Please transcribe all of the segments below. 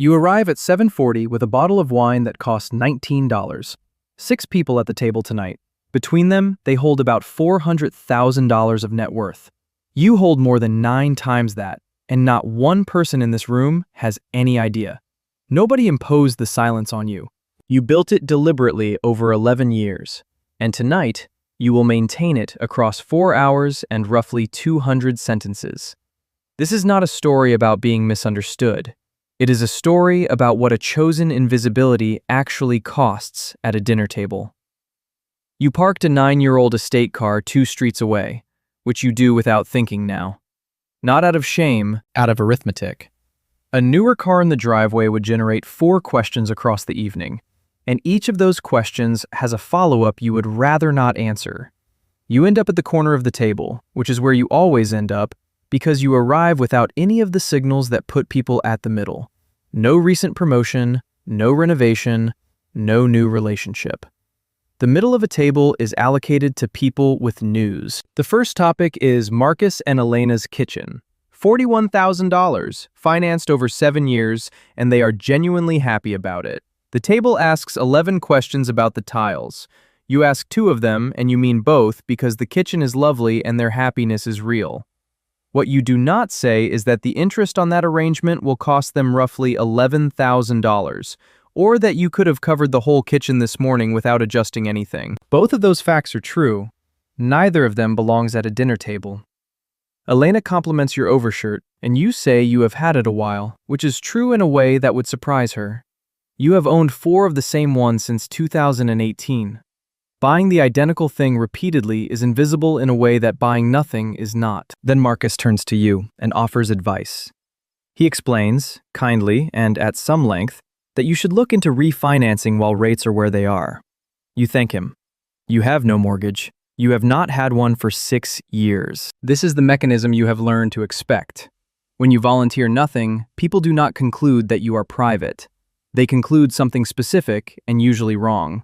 You arrive at 7:40 with a bottle of wine that costs $19. 6 people at the table tonight. Between them, they hold about $400,000 of net worth. You hold more than 9 times that, and not one person in this room has any idea. Nobody imposed the silence on you. You built it deliberately over 11 years, and tonight, you will maintain it across 4 hours and roughly 200 sentences. This is not a story about being misunderstood. It is a story about what a chosen invisibility actually costs at a dinner table. You parked a 9-year-old estate car 2 streets away, which you do without thinking now. Not out of shame, out of arithmetic. A newer car in the driveway would generate 4 questions across the evening, and each of those questions has a follow-up you would rather not answer. You end up at the corner of the table, which is where you always end up, because you arrive without any of the signals that put people at the middle. No recent promotion, no renovation, no new relationship. The middle of a table is allocated to people with news. The first topic is Marcus and Elena's kitchen. $41,000, financed over 7 years, and they are genuinely happy about it. The table asks 11 questions about the tiles. You ask 2 of them, and you mean both because the kitchen is lovely and their happiness is real. What you do not say is that the interest on that arrangement will cost them roughly $11,000, or that you could have covered the whole kitchen this morning without adjusting anything. Both of those facts are true. Neither of them belongs at a dinner table. Elena compliments your overshirt, and you say you have had it a while, which is true in a way that would surprise her. You have owned 4 of the same one since 2018. Buying the identical thing repeatedly is invisible in a way that buying nothing is not. Then Marcus turns to you and offers advice. He explains, kindly and at some length, that you should look into refinancing while rates are where they are. You thank him. You have no mortgage. You have not had one for 6 years. This is the mechanism you have learned to expect. When you volunteer nothing, people do not conclude that you are private. They conclude something specific and usually wrong.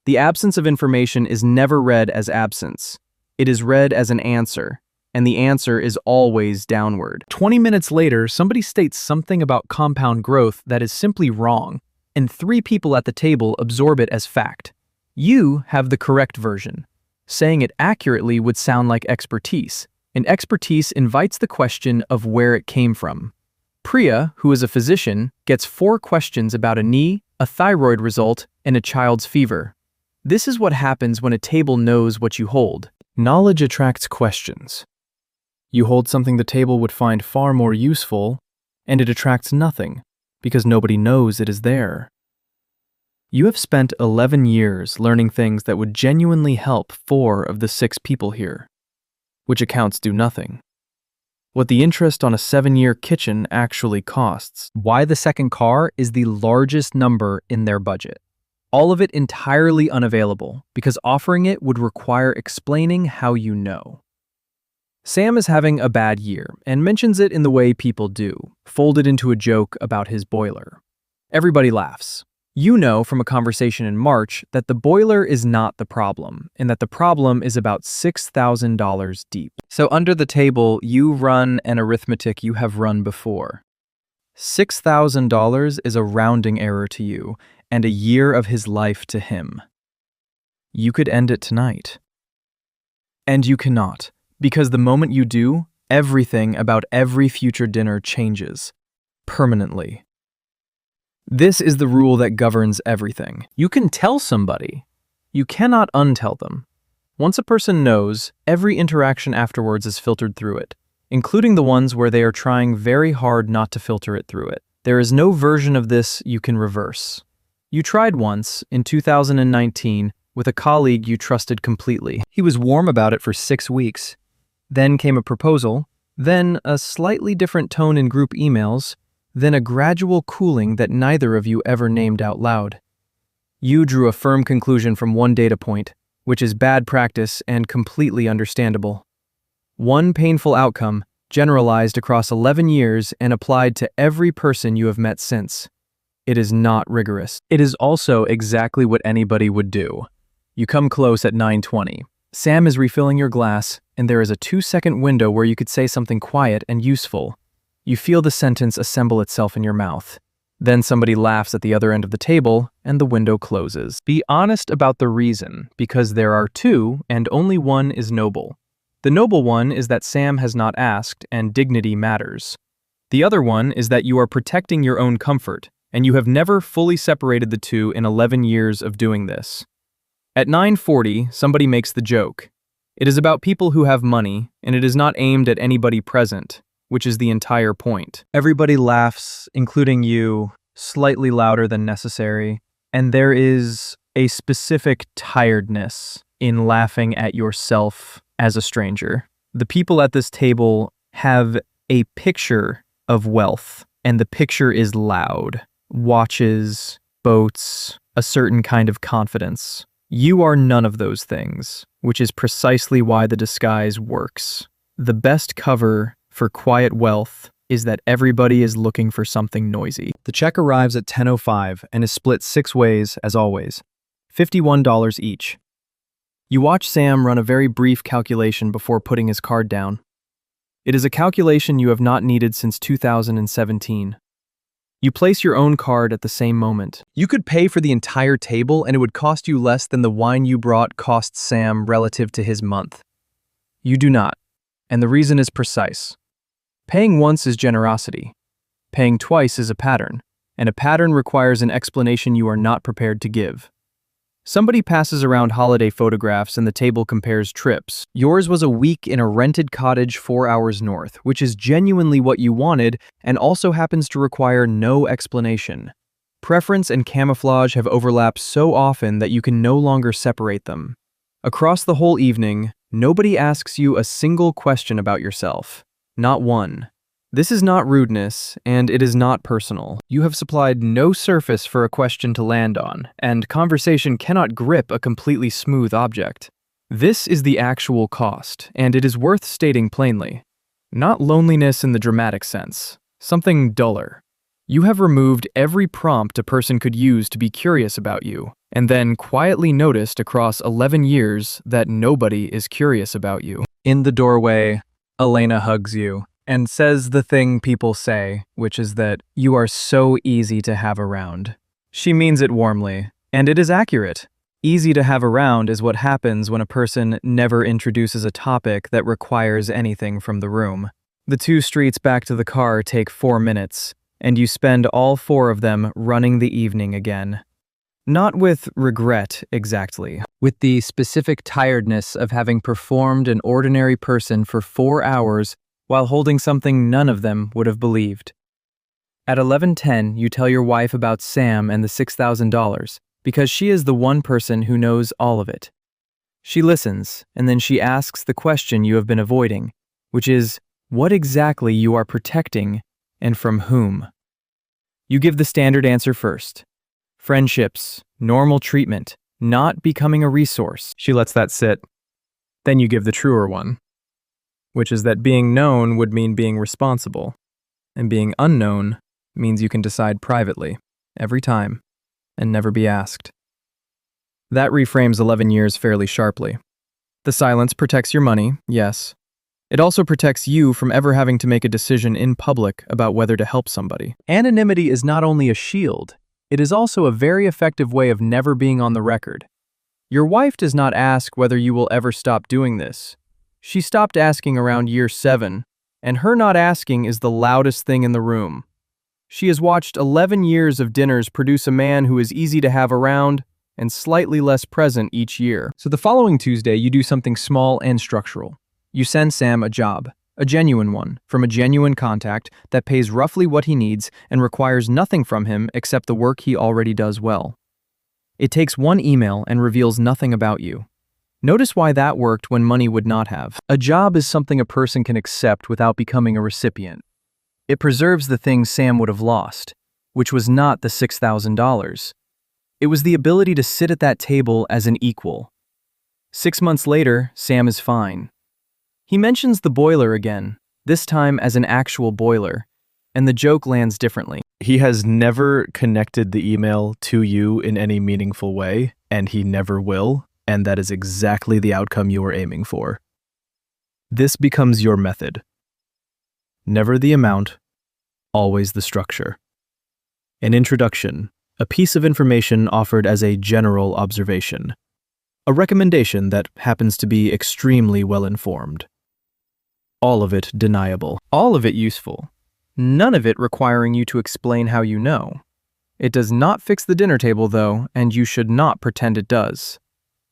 The absence of information is never read as absence. It is read as an answer, and the answer is always downward. 20 minutes later, somebody states something about compound growth that is simply wrong, and 3 people at the table absorb it as fact. You have the correct version. Saying it accurately would sound like expertise, and expertise invites the question of where it came from. Priya, who is a physician, gets 4 questions about a knee, a thyroid result, and a child's fever. This is what happens when a table knows what you hold. Knowledge attracts questions. You hold something the table would find far more useful, and it attracts nothing, because nobody knows it is there. You have spent 11 years learning things that would genuinely help 4 of the 6 people here, which accounts do nothing. What the interest on a 7-year kitchen actually costs. Why the second car is the largest number in their budget. All of it entirely unavailable, because offering it would require explaining how you know. Sam is having a bad year, and mentions it in the way people do, folded into a joke about his boiler. Everybody laughs. You know from a conversation in March that the boiler is not the problem, and that the problem is about $6,000 deep. So under the table, you run an arithmetic you have run before. $6,000 is a rounding error to you, and a year of his life to him. You could end it tonight. And you cannot, because the moment you do, everything about every future dinner changes. Permanently. This is the rule that governs everything. You can tell somebody. You cannot untell them. Once a person knows, every interaction afterwards is filtered through it, including the ones where they are trying very hard not to filter it through it. There is no version of this you can reverse. You tried once, in 2019, with a colleague you trusted completely. He was warm about it for 6 weeks. Then came a proposal, then a slightly different tone in group emails, then a gradual cooling that neither of you ever named out loud. You drew a firm conclusion from one data point, which is bad practice and completely understandable. One painful outcome, generalized across 11 years and applied to every person you have met since. It is not rigorous. It is also exactly what anybody would do. You come close at 9:20. Sam is refilling your glass, and there is a 2-second window where you could say something quiet and useful. You feel the sentence assemble itself in your mouth. Then somebody laughs at the other end of the table, and the window closes. Be honest about the reason, because there are two, and only one is noble. The noble one is that Sam has not asked, and dignity matters. The other one is that you are protecting your own comfort, and you have never fully separated the two in 11 years of doing this. At 9:40, somebody makes the joke. It is about people who have money, and it is not aimed at anybody present, which is the entire point. Everybody laughs, including you, slightly louder than necessary, and there is a specific tiredness in laughing at yourself as a stranger. The people at this table have a picture of wealth, and the picture is loud. Watches, boats, a certain kind of confidence. You are none of those things, which is precisely why the disguise works. The best cover for quiet wealth is that everybody is looking for something noisy. The check arrives at 10:05 and is split 6 ways, as always. $51 each. You watch Sam run a very brief calculation before putting his card down. It is a calculation you have not needed since 2017. You place your own card at the same moment. You could pay for the entire table and it would cost you less than the wine you brought cost Sam relative to his month. You do not, and the reason is precise. Paying once is generosity. Paying twice is a pattern, and a pattern requires an explanation you are not prepared to give. Somebody passes around holiday photographs and the table compares trips. Yours was a week in a rented cottage 4 hours north, which is genuinely what you wanted and also happens to require no explanation. Preference and camouflage have overlapped so often that you can no longer separate them. Across the whole evening, nobody asks you a single question about yourself. Not one. This is not rudeness, and it is not personal. You have supplied no surface for a question to land on, and conversation cannot grip a completely smooth object. This is the actual cost, and it is worth stating plainly. Not loneliness in the dramatic sense, something duller. You have removed every prompt a person could use to be curious about you, and then quietly noticed across 11 years that nobody is curious about you. In the doorway, Elena hugs you and says the thing people say, which is that you are so easy to have around. She means it warmly, and it is accurate. Easy to have around is what happens when a person never introduces a topic that requires anything from the room. The 2 streets back to the car take 4 minutes, and you spend all 4 of them running the evening again. Not with regret, exactly. With the specific tiredness of having performed an ordinary person for 4 hours while holding something none of them would have believed. At 11:10, you tell your wife about Sam and the $6,000, because she is the one person who knows all of it. She listens, and then she asks the question you have been avoiding, which is, what exactly you are protecting and from whom? You give the standard answer first. Friendships, normal treatment, not becoming a resource. She lets that sit. Then you give the truer one, which is that being known would mean being responsible, and being unknown means you can decide privately, every time, and never be asked. That reframes 11 years fairly sharply. The silence protects your money, yes. It also protects you from ever having to make a decision in public about whether to help somebody. Anonymity is not only a shield, it is also a very effective way of never being on the record. Your wife does not ask whether you will ever stop doing this. She stopped asking around year 7, and her not asking is the loudest thing in the room. She has watched 11 years of dinners produce a man who is easy to have around and slightly less present each year. So the following Tuesday, you do something small and structural. You send Sam a job, a genuine one, from a genuine contact that pays roughly what he needs and requires nothing from him except the work he already does well. It takes 1 email and reveals nothing about you. Notice why that worked when money would not have. A job is something a person can accept without becoming a recipient. It preserves the things Sam would have lost, which was not the $6,000. It was the ability to sit at that table as an equal. 6 months later, Sam is fine. He mentions the boiler again, this time as an actual boiler, and the joke lands differently. He has never connected the email to you in any meaningful way, and he never will, and that is exactly the outcome you are aiming for. This becomes your method. Never the amount, always the structure. An introduction, a piece of information offered as a general observation. A recommendation that happens to be extremely well-informed. All of it deniable. All of it useful. None of it requiring you to explain how you know. It does not fix the dinner table, though, and you should not pretend it does.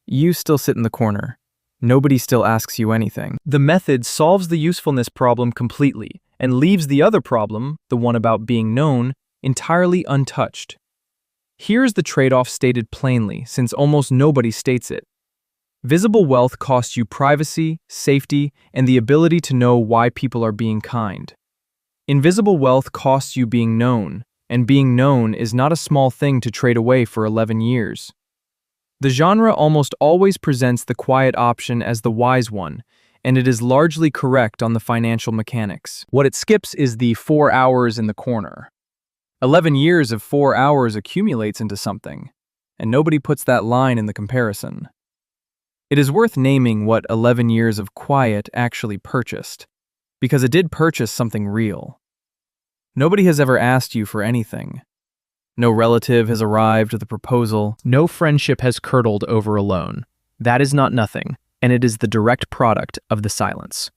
You still sit in the corner. Nobody still asks you anything. The method solves the usefulness problem completely and leaves the other problem, the one about being known, entirely untouched. Here's the trade-off stated plainly, since almost nobody states it. Visible wealth costs you privacy, safety, and the ability to know why people are being kind. Invisible wealth costs you being known, and being known is not a small thing to trade away for 11 years. The genre almost always presents the quiet option as the wise one, and it is largely correct on the financial mechanics. What it skips is the 4 hours in the corner. 11 years of 4 hours accumulates into something, and nobody puts that line in the comparison. It is worth naming what 11 years of quiet actually purchased, because it did purchase something real. Nobody has ever asked you for anything. No relative has arrived with a proposal. No friendship has curdled over a loan. That is not nothing, and it is the direct product of the silence.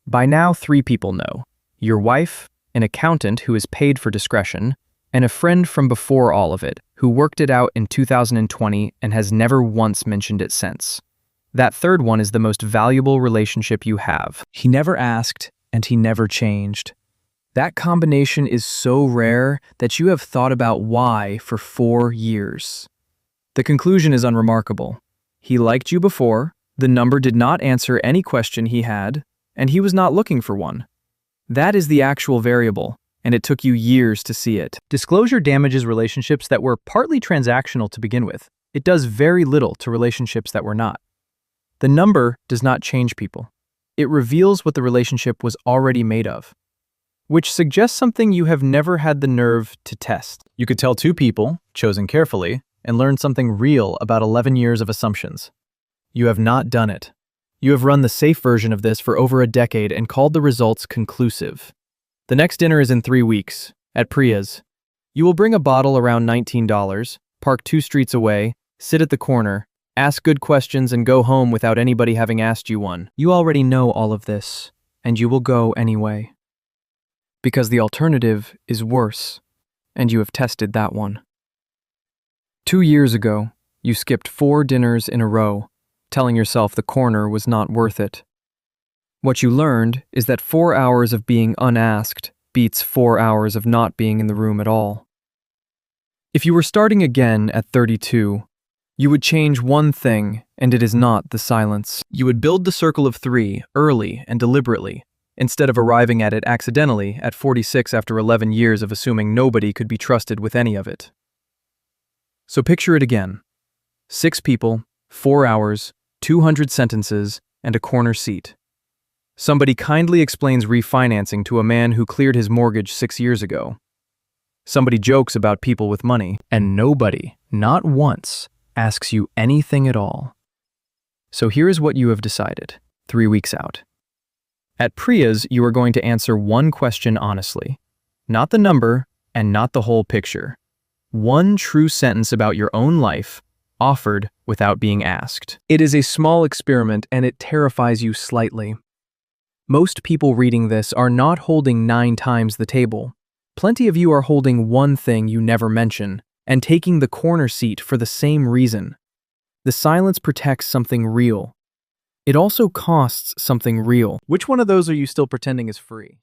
By now, 3 people know. Your wife, an accountant who is paid for discretion, and a friend from before all of it, who worked it out in 2020 and has never once mentioned it since. That third one is the most valuable relationship you have. He never asked, and he never changed. That combination is so rare that you have thought about why for 4 years. The conclusion is unremarkable. He liked you before, the number did not answer any question he had, and he was not looking for one. That is the actual variable, and it took you years to see it. Disclosure damages relationships that were partly transactional to begin with. It does very little to relationships that were not. The number does not change people. It reveals what the relationship was already made of, which suggests something you have never had the nerve to test. You could tell 2 people, chosen carefully, and learn something real about 11 years of assumptions. You have not done it. You have run the safe version of this for over a decade and called the results conclusive. The next dinner is in 3 weeks, at Priya's. You will bring a bottle around $19, park 2 streets away, sit at the corner, ask good questions, and go home without anybody having asked you one. You already know all of this, and you will go anyway. Because the alternative is worse, and you have tested that one. 2 years ago, you skipped 4 dinners in a row, telling yourself the corner was not worth it. What you learned is that 4 hours of being unasked beats 4 hours of not being in the room at all. If you were starting again at 32, you would change one thing, and it is not the silence. You would build the circle of 3 early and deliberately, instead of arriving at it accidentally at 46 after 11 years of assuming nobody could be trusted with any of it. So picture it again. 6 people, 4 hours, 200 sentences, and a corner seat. Somebody kindly explains refinancing to a man who cleared his mortgage 6 years ago. Somebody jokes about people with money, and nobody, not once, asks you anything at all. So here is what you have decided, 3 weeks out. At Priya's, you are going to answer one question honestly. Not the number, and not the whole picture. One true sentence about your own life, offered without being asked. It is a small experiment, and it terrifies you slightly. Most people reading this are not holding 9 times the table. Plenty of you are holding one thing you never mention, and taking the corner seat for the same reason. The silence protects something real. It also costs something real. Which one of those are you still pretending is free?